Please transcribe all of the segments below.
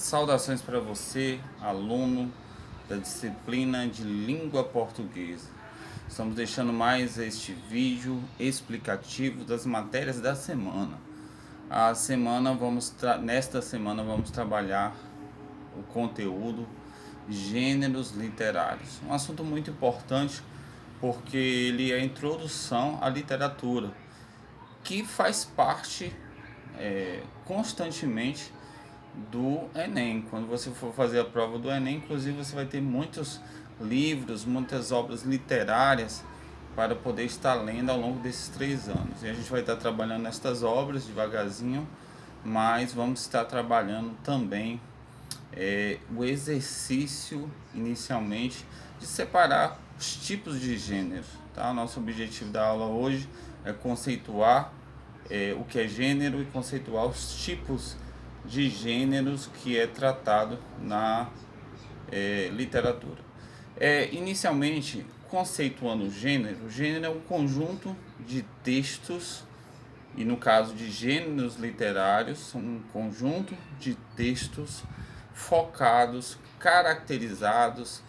Saudações para você, aluno da disciplina de língua portuguesa. Estamos deixando mais este vídeo explicativo das matérias da semana. Nesta semana vamos trabalhar o conteúdo gêneros literários. Um assunto muito importante porque ele é a introdução à literatura, que faz parte constantemente do Enem. Quando você for fazer a prova do Enem, inclusive você vai ter muitos livros, muitas obras literárias para poder estar lendo ao longo desses 3 anos. E a gente vai estar trabalhando nestas obras devagarzinho, mas vamos estar trabalhando também o exercício inicialmente de separar os tipos de gêneros. Tá? O nosso objetivo da aula hoje é conceituar o que é gênero e conceituar os tipos de gêneros que é tratado na literatura. Inicialmente, conceituando o gênero é um conjunto de textos, e no caso de gêneros literários, são um conjunto de textos focados, caracterizados,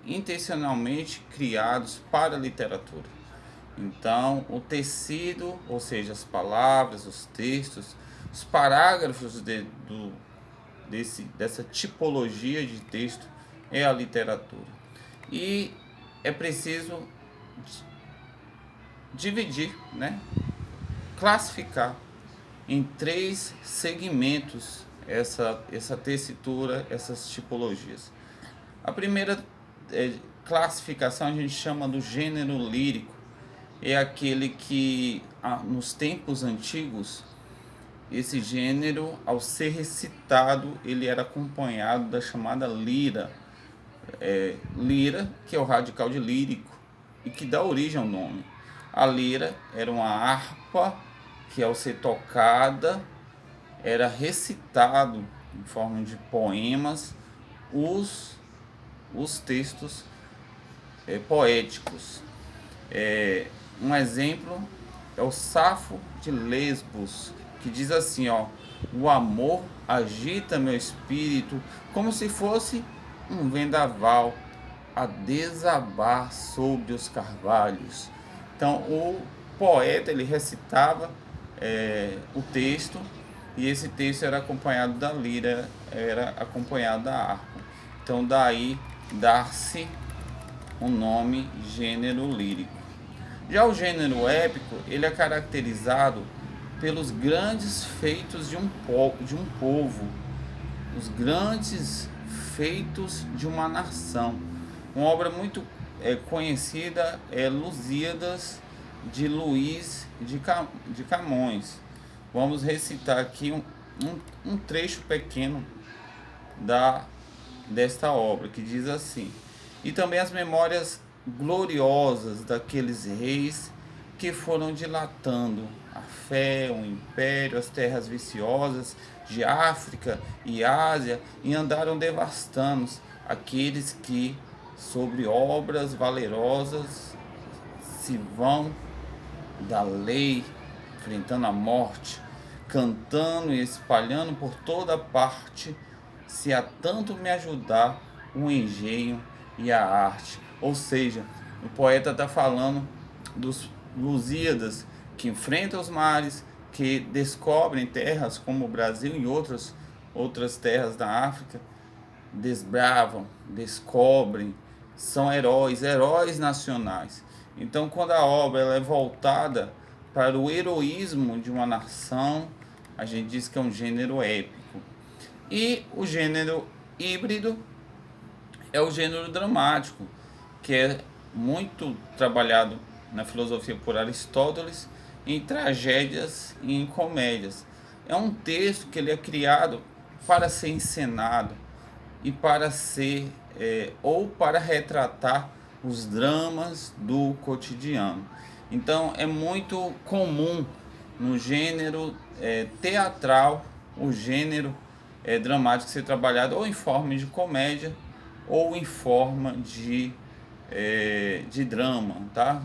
intencionalmente criados para a literatura. Então, o tecido, ou seja, as palavras, os textos, os parágrafos dessa tipologia de texto é a literatura. E é preciso dividir, classificar em 3 segmentos essa tessitura, essas tipologias. A primeira classificação a gente chama do gênero lírico. É aquele que, nos tempos antigos, esse gênero, ao ser recitado, ele era acompanhado da chamada lira. Lira, que é o radical de lírico, e que dá origem ao nome. A lira era uma harpa que, ao ser tocada, era recitado em forma de poemas os textos poéticos. Um exemplo é o Safo de Lesbos, que diz assim, o amor agita meu espírito como se fosse um vendaval a desabar sobre os carvalhos. Então o poeta ele recitava o texto, e esse texto era acompanhado da lira, era acompanhado da harpa. Então daí dá-se o nome gênero lírico. Já o gênero épico, ele é caracterizado pelos grandes feitos de um povo, os grandes feitos de uma nação. Uma obra muito conhecida é Lusíadas, de Luís de Camões. Vamos recitar aqui um trecho pequeno desta obra, que diz assim: e também as memórias gloriosas daqueles reis que foram dilatando a fé, o império, as terras viciosas de África e Ásia, e andaram devastando aqueles que, sobre obras valerosas, se vão da lei, enfrentando a morte, cantando e espalhando por toda parte, se a tanto me ajudar o engenho e a arte. Ou seja, o poeta está falando dos Lusíadas, que enfrentam os mares, que descobrem terras como o Brasil e outras terras da África, desbravam, descobrem, são heróis nacionais. Então, quando a obra ela é voltada para o heroísmo de uma nação, a gente diz que é um gênero épico. E o gênero híbrido é o gênero dramático, que é muito trabalhado na filosofia por Aristóteles, em tragédias e em comédias. É um texto que ele é criado para ser encenado e para ser ou para retratar os dramas do cotidiano. Então é muito comum no gênero teatral o gênero dramático ser trabalhado ou em forma de comédia ou em forma de drama,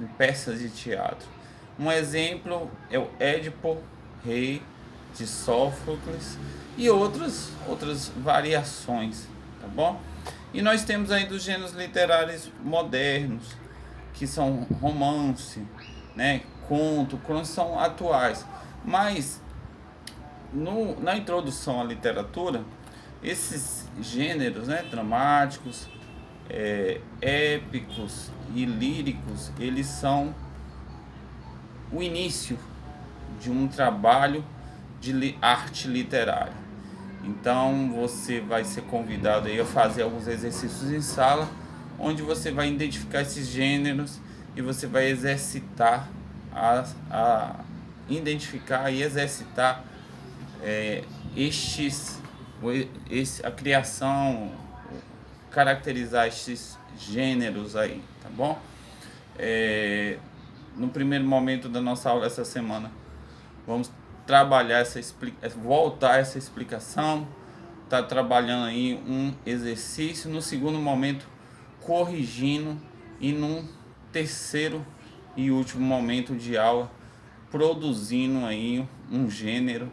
em peças de teatro. Um exemplo é o Édipo Rei, de Sófocles e outras variações, tá bom? E nós temos aí dos gêneros literários modernos, que são romance, né, conto, crônicas, são atuais. Mas na introdução à literatura, esses gêneros, né, dramáticos, épicos e líricos, eles são o início de um trabalho de arte literária. Então você vai ser convidado aí a fazer alguns exercícios em sala, onde você vai identificar esses gêneros e você vai exercitar a identificar e exercitar a criação, caracterizar estes gêneros aí, tá bom? No primeiro momento da nossa aula essa semana, vamos trabalhar voltar essa explicação, tá trabalhando aí um exercício, no segundo momento corrigindo, e num terceiro e último momento de aula produzindo aí um gênero,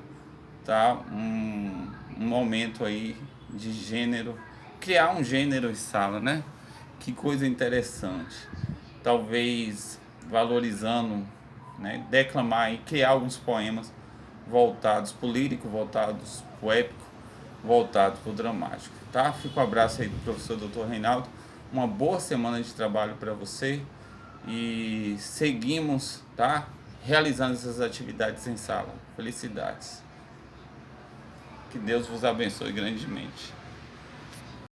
tá? Um momento aí de gênero, criar um gênero em sala, né? Que coisa interessante. Talvez valorizando, né? Declamar e criar alguns poemas voltados para o lírico, voltados para o épico, voltados para o dramático, tá? Fica um abraço aí do professor Dr. Reinaldo. Uma boa semana de trabalho para você e seguimos, tá? Realizando essas atividades em sala. Felicidades. Que Deus vos abençoe grandemente.